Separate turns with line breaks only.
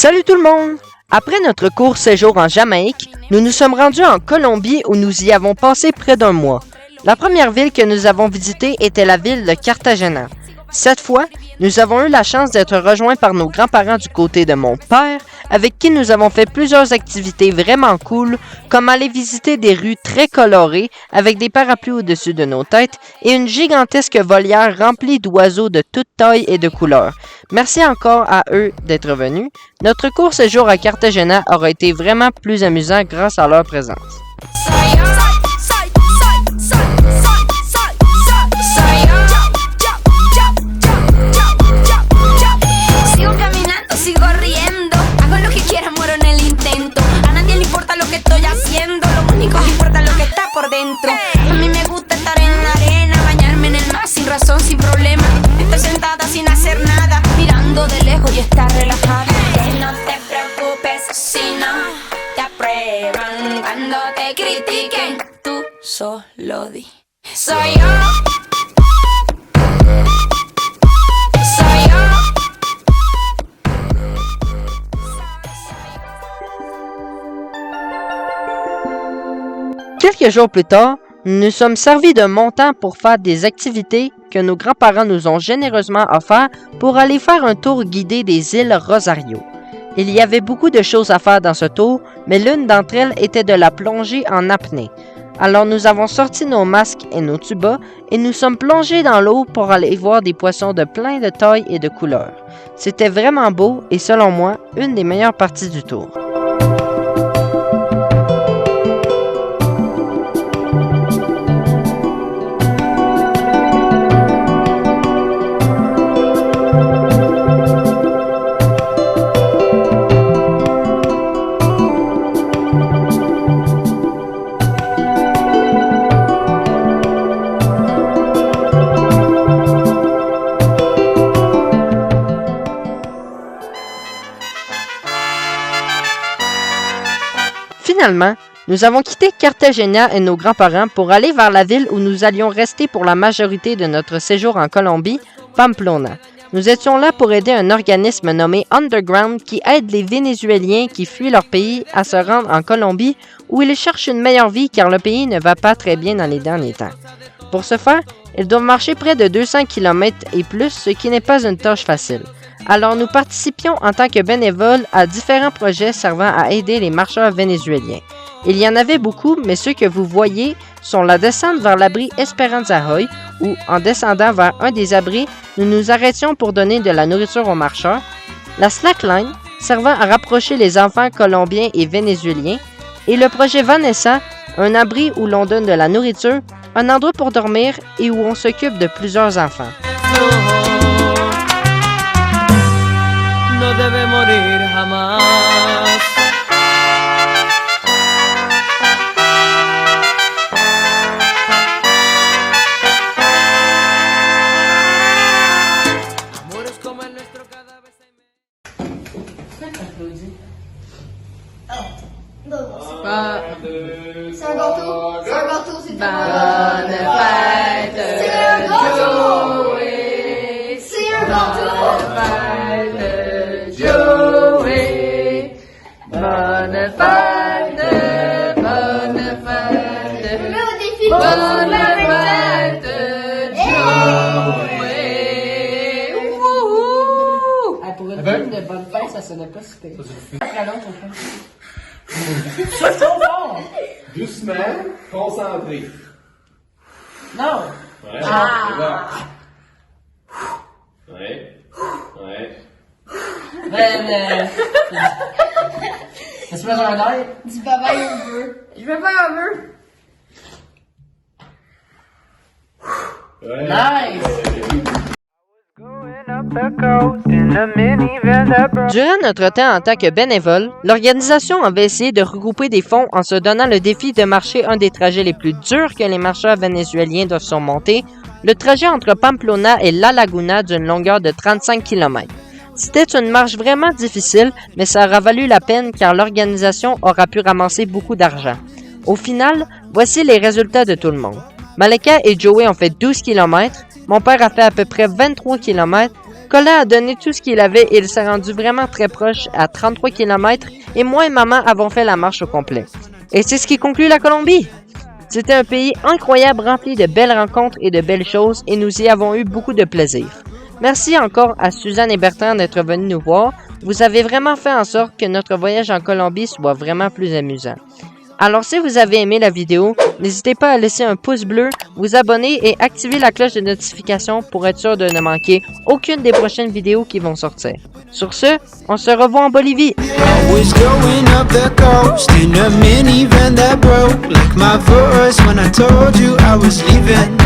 Salut tout le monde! Après notre court séjour en Jamaïque, nous nous sommes rendus en Colombie où nous y avons passé près d'un mois. La première ville que nous avons visitée était la ville de Cartagena. Cette fois, nous avons eu la chance d'être rejoints par nos grands-parents du côté de mon père, avec qui nous avons fait plusieurs activités vraiment cool, comme aller visiter des rues très colorées avec des parapluies au-dessus de nos têtes et une gigantesque volière remplie d'oiseaux de toutes tailles et de couleurs. Merci encore à eux d'être venus. Notre court séjour à Cartagena aura été vraiment plus amusant grâce à leur présence.
Por dentro. A mí me gusta estar en la arena, bañarme en el mar sin razón, sin problema. Estar sentada sin hacer nada, mirando de lejos y estar relajada. Que no te preocupes si no te aprueban cuando te critiquen. Tú solo di. Soy yo. Soy yo.
Quelques jours plus tard, nous nous sommes servis d'un montant pour faire des activités que nos grands-parents nous ont généreusement offert pour aller faire un tour guidé des îles Rosario. Il y avait beaucoup de choses à faire dans ce tour, mais l'une d'entre elles était de la plongée en apnée. Alors nous avons sorti nos masques et nos tubas et nous sommes plongés dans l'eau pour aller voir des poissons de plein de tailles et de couleurs. C'était vraiment beau et selon moi, une des meilleures parties du tour. Finalement, nous avons quitté Cartagena et nos grands-parents pour aller vers la ville où nous allions rester pour la majorité de notre séjour en Colombie, Pamplona. Nous étions là pour aider un organisme nommé Underground qui aide les Vénézuéliens qui fuient leur pays à se rendre en Colombie où ils cherchent une meilleure vie car le pays ne va pas très bien dans les derniers temps. Pour ce faire, ils doivent marcher près de 200 km et plus, ce qui n'est pas une tâche facile. Alors nous participions en tant que bénévoles à différents projets servant à aider les marcheurs vénézuéliens. Il y en avait beaucoup, mais ceux que vous voyez sont la descente vers l'abri Esperanza Hoy, où, en descendant vers un des abris, nous nous arrêtions pour donner de la nourriture aux marcheurs, la slackline, servant à rapprocher les enfants colombiens et vénézuéliens, et le projet Vanessa, un abri où l'on donne de la nourriture, un endroit pour dormir et où on s'occupe de plusieurs enfants.
No debe morir jamás. Amores como el nuestro cada vez hay menos.
C'est un gâteau. C'est un gâteau, c'est
Bonne fête, Joey.
C'est un gâteau.
Joey, bonne fête, bonne fête,
Je mets au défi.
bonne fête, Joey.
Pour une film de bonne fête, ça sonnait pas super. Après l'autre, au fond.
Doucement, concentré.
Non!
Ouais.
Ah.
Ouais. Ouais.
Ben, ça se met un air.
Du bye-bye au vœu. Je vais faire un vœu.
Ouais.
Nice!
Durant notre temps en tant que bénévole, l'organisation avait essayé de regrouper des fonds en se donnant le défi de marcher un des trajets les plus durs que les marcheurs vénézuéliens doivent surmonter, le trajet entre Pamplona et La Laguna d'une longueur de 35 km. C'était une marche vraiment difficile, mais ça aura valu la peine car l'organisation aura pu ramasser beaucoup d'argent. Au final, voici les résultats de tout le monde. Malika et Joey ont fait 12 km, mon père a fait à peu près 23 km, Nicolas a donné tout ce qu'il avait et il s'est rendu vraiment très proche à 33 km et moi et maman avons fait la marche au complet. Et c'est ce qui conclut la Colombie. C'était un pays incroyable rempli de belles rencontres et de belles choses et nous y avons eu beaucoup de plaisir. Merci encore à Suzanne et Bertrand d'être venus nous voir. Vous avez vraiment fait en sorte que notre voyage en Colombie soit vraiment plus amusant. Alors si vous avez aimé la vidéo, n'hésitez pas à laisser un pouce bleu, vous abonner et activer la cloche de notification pour être sûr de ne manquer aucune des prochaines vidéos qui vont sortir. Sur ce, on se revoit en Bolivie!
Was going up the coast in a minivan that broke like my voice when I told you I was leaving.